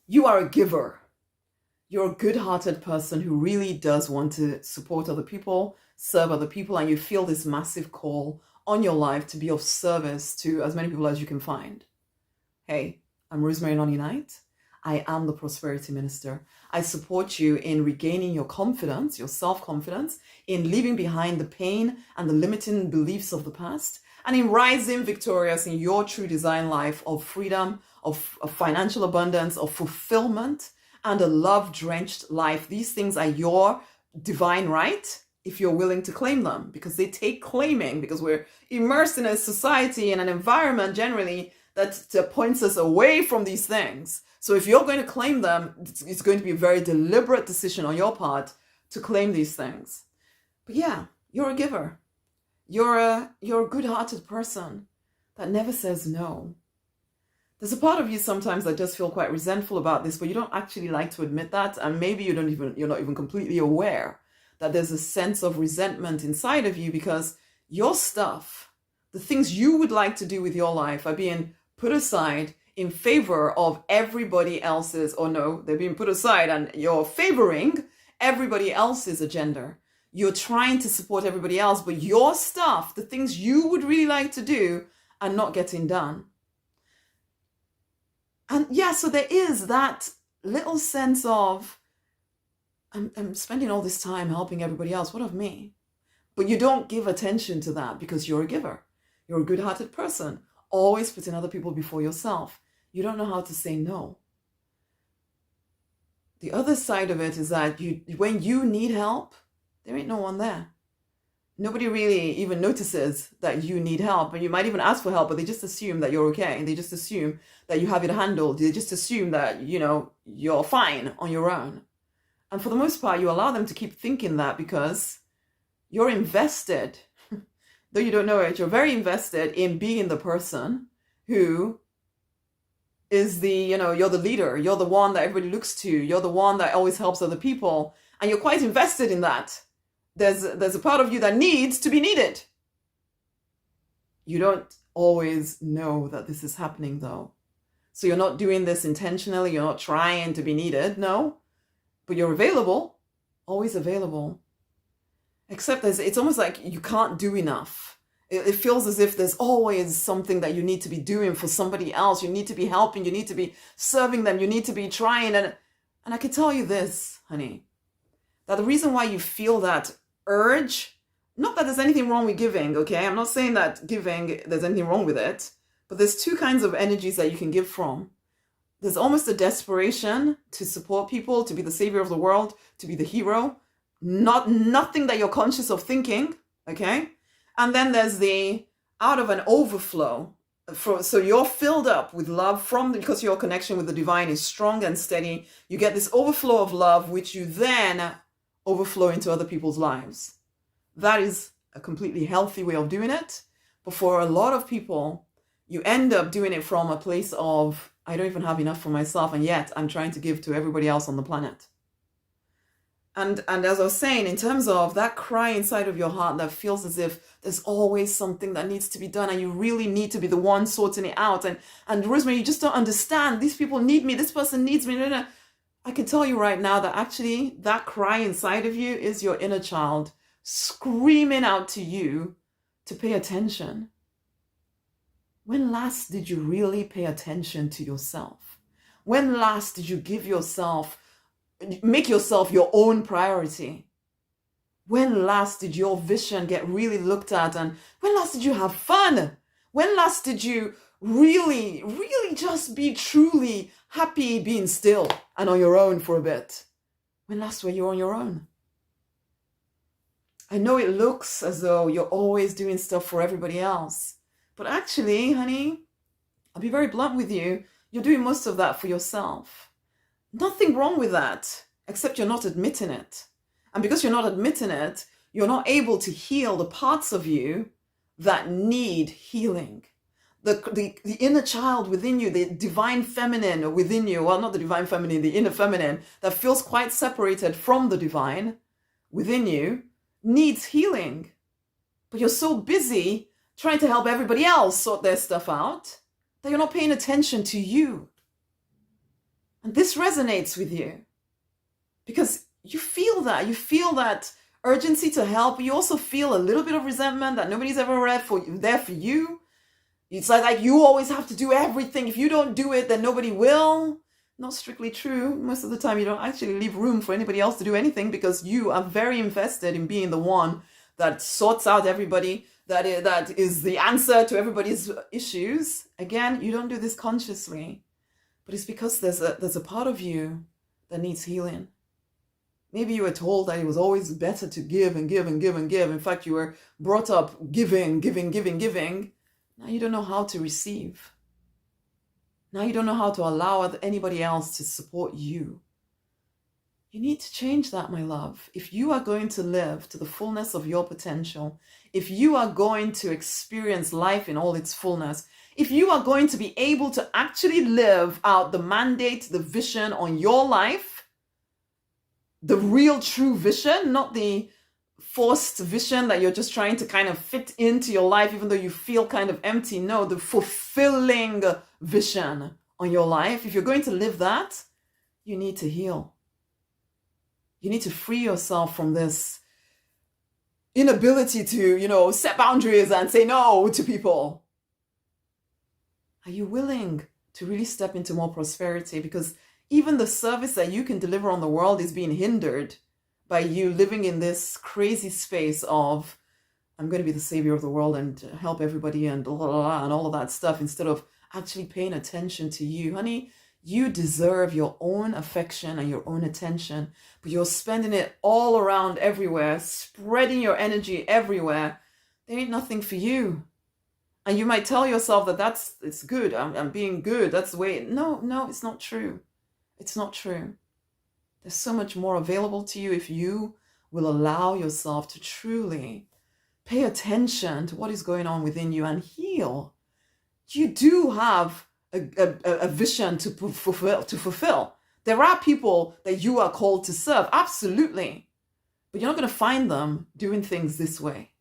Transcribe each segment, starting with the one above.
You are a giver. You're a good-hearted person who really does want to support other people, serve other people, and you feel this massive call on your life to be of service to as many people as you can find. Hey, I'm Rosemary Nonny. I am the Prosperity Minister. I support you in regaining your confidence, your self-confidence, in leaving behind the pain and the limiting beliefs of the past, and in rising victorious in your true design life of freedom, of financial abundance, of fulfillment, and a love-drenched life. These things are your divine right if you're willing to claim them, because they take claiming, because we're immersed in a society and an environment generally that points us away from these things. So if you're going to claim them, it's going to be a very deliberate decision on your part to claim these things. But yeah, you're a giver. You're a good-hearted person that never says no. There's a part of you sometimes that does feel quite resentful about this, but you don't actually like to admit that, and maybe you're not even completely aware that there's a sense of resentment inside of you because your stuff, the things you would like to do with your life, are being put aside in favor of everybody else's, or no, they're being put aside and you're favoring everybody else's agenda. You're trying to support everybody else, but your stuff, the things you would really like to do, are not getting done. And yeah, so there is that little sense of, I'm spending all this time helping everybody else. What of me? But you don't give attention to that because you're a giver. You're a good-hearted person, always putting other people before yourself. You don't know how to say no. The other side of it is that when you need help, there ain't no one there. Nobody really even notices that you need help, and you might even ask for help, but they just assume that you're okay. They just assume that you have it handled. They just assume that, you're fine on your own. And for the most part, you allow them to keep thinking that because you're invested, though you don't know it, you're very invested in being the person who is you're the leader. You're the one that everybody looks to. You're the one that always helps other people. And you're quite invested in that. There's a part of you that needs to be needed. You don't always know that this is happening though. So you're not doing this intentionally. You're not trying to be needed. No. But you're available, always available. Except it's almost like you can't do enough. It feels as if there's always something that you need to be doing for somebody else. You need to be helping. You need to be serving them. You need to be trying. And I can tell you this, honey, that the reason why you feel that urge, not that there's anything wrong with giving, okay? I'm not saying that giving, there's anything wrong with it. But there's two kinds of energies that you can give from. There's almost a desperation to support people, to be the savior of the world, to be the hero. Nothing that you're conscious of thinking, okay? And then there's the out of an overflow. So you're filled up with love because your connection with the divine is strong and steady. You get this overflow of love, which you then overflow into other people's lives. That is a completely healthy way of doing it. But for a lot of people, you end up doing it from a place of, I don't even have enough for myself, and yet I'm trying to give to everybody else on the planet. And as I was saying, in terms of that cry inside of your heart that feels as if there's always something that needs to be done and you really need to be the one sorting it out. And Rosemary, you just don't understand. These people need me. This person needs me. No. I can tell you right now that actually that cry inside of you is your inner child screaming out to you to pay attention. When last did you really pay attention to yourself? When last did you make yourself your own priority? When last did your vision get really looked at? And when last did you have fun? When last did you really, really just be truly happy being still and on your own for a bit? When last were you on your own? I know it looks as though you're always doing stuff for everybody else. But actually, honey, I'll be very blunt with you. You're doing most of that for yourself. Nothing wrong with that, except you're not admitting it. And because you're not admitting it, you're not able to heal the parts of you that need healing. The inner child within you, the divine feminine within you, well, not the divine feminine, the inner feminine, that feels quite separated from the divine within you, needs healing. But you're so busy trying to help everybody else sort their stuff out that you're not paying attention to you. And this resonates with you because you feel that urgency to help. You also feel a little bit of resentment that nobody's ever there for you. It's like you always have to do everything. If you don't do it, then nobody will. Not strictly true. Most of the time, you don't actually leave room for anybody else to do anything because you are very invested in being the one that sorts out everybody, that is the answer to everybody's issues. Again, you don't do this consciously, but it's because there's a part of you that needs healing. Maybe you were told that it was always better to give and give and give and give. In fact, you were brought up giving. Now you don't know how to receive. Now you don't know how to allow anybody else to support you. You need to change that, my love. If you are going to live to the fullness of your potential, if you are going to experience life in all its fullness, if you are going to be able to actually live out the mandate, the vision on your life, the real true vision, not the forced vision that you're just trying to kind of fit into your life, even though you feel kind of empty. No, the fulfilling vision on your life. If you're going to live that, you need to heal. You need to free yourself from this inability to, set boundaries and say no to people. Are you willing to really step into more prosperity? Because even the service that you can deliver on the world is being hindered by you living in this crazy space of, I'm going to be the savior of the world and help everybody and blah, blah, blah, and all of that stuff, instead of actually paying attention to you. Honey, you deserve your own affection and your own attention, but you're spending it all around everywhere, spreading your energy everywhere. There ain't nothing for you. And you might tell yourself that it's good. I'm being good. That's the way. No, it's not true. It's not true. There's so much more available to you if you will allow yourself to truly pay attention to what is going on within you and heal. You do have a vision to fulfill. There are people that you are called to serve, absolutely. But you're not going to find them doing things this way.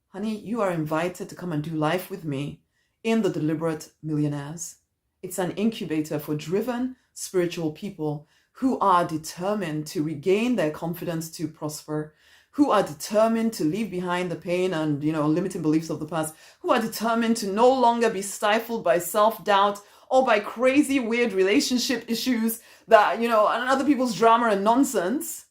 Honey, you are invited to come and do life with me in the Deliberate Millionaires. It's an incubator for driven spiritual people who are determined to regain their confidence to prosper, who are determined to leave behind the pain and, limiting beliefs of the past, who are determined to no longer be stifled by self-doubt or by crazy, weird relationship issues that, and other people's drama and nonsense.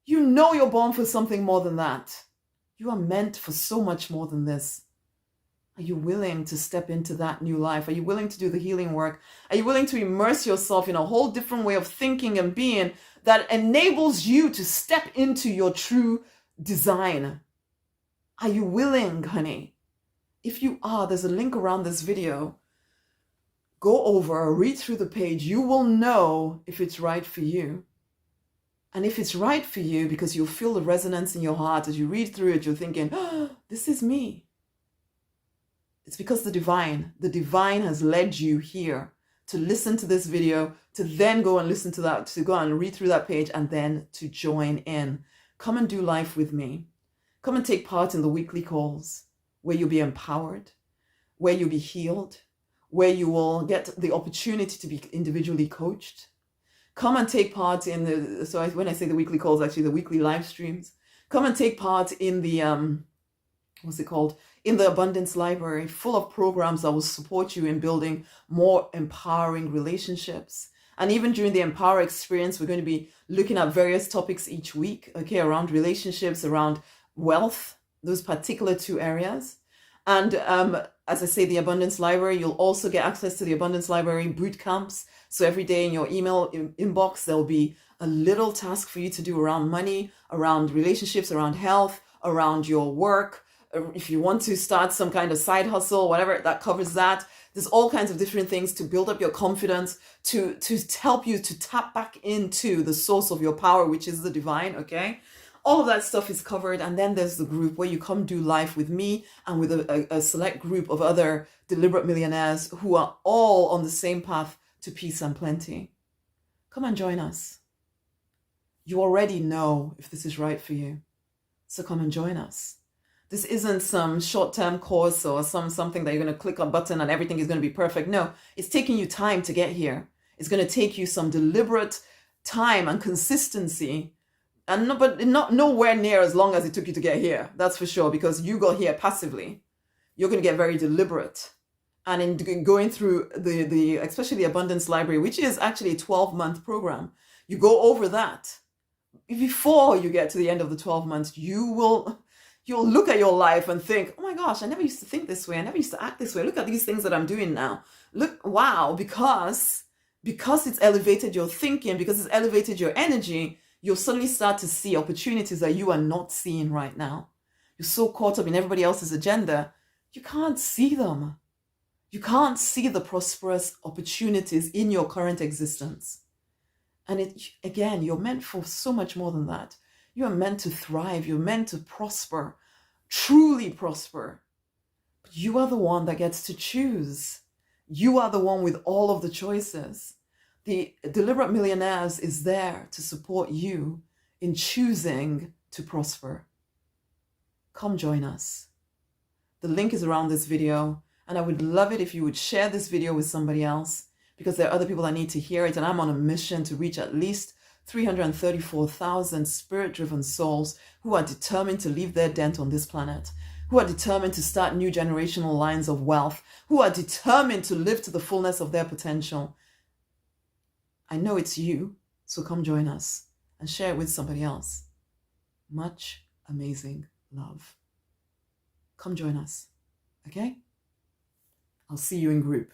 You're born for something more than that. You are meant for so much more than this. Are you willing to step into that new life? Are you willing to do the healing work? Are you willing to immerse yourself in a whole different way of thinking and being that enables you to step into your true design? Are you willing, honey? If you are, there's a link around this video. Go over, read through the page. You will know if it's right for you. And if it's right for you, because you'll feel the resonance in your heart as you read through it, you're thinking, oh, this is me. It's because the divine has led you here to listen to this video, to then go and listen to that, to go and read through that page, and then to join in. Come and do life with me. Come and take part in the weekly calls where you'll be empowered, where you'll be healed, where you will get the opportunity to be individually coached. Come and take part in when I say the weekly calls, actually the weekly live streams. Come and take part in the, in the Abundance Library, full of programs that will support you in building more empowering relationships. And even during the Empower Experience, we're going to be looking at various topics each week, around relationships, around wealth, those particular two areas. And as I say, the Abundance Library, you'll also get access to the Abundance Library boot camps. So every day in your email inbox, there'll be a little task for you to do around money, around relationships, around health, around your work. If you want to start some kind of side hustle, whatever, that covers that. There's all kinds of different things to build up your confidence, to help you to tap back into the source of your power, which is the divine, okay? All of that stuff is covered. And then there's the group where you come do life with me and with a select group of other deliberate millionaires who are all on the same path to peace and plenty. Come and join us. You already know if this is right for you. So come and join us. This isn't some short-term course or something that you're going to click a button and everything is going to be perfect. No, it's taking you time to get here. It's going to take you some deliberate time and consistency, and not nowhere near as long as it took you to get here. That's for sure, because you got here passively. You're going to get very deliberate. And in going through the especially the Abundance Library, which is actually a 12-month program, you go over that. Before you get to the end of the 12 months, you'll look at your life and think, oh my gosh, I never used to think this way. I never used to act this way. Look at these things that I'm doing now. Look, wow, because it's elevated your thinking, because it's elevated your energy, you'll suddenly start to see opportunities that you are not seeing right now. You're so caught up in everybody else's agenda, you can't see them. You can't see the prosperous opportunities in your current existence. And again, you're meant for so much more than that. You are meant to thrive. You're meant to prosper, truly prosper. But you are the one that gets to choose. You are the one with all of the choices. The Deliberate Millionaires is there to support you in choosing to prosper. Come join us. The link is around this video. And I would love it if you would share this video with somebody else, because there are other people that need to hear it. And I'm on a mission to reach at least 334,000 spirit-driven souls who are determined to leave their dent on this planet, who are determined to start new generational lines of wealth, who are determined to live to the fullness of their potential. I know it's you, so come join us and share it with somebody else. Much amazing love. Come join us, okay? I'll see you in group.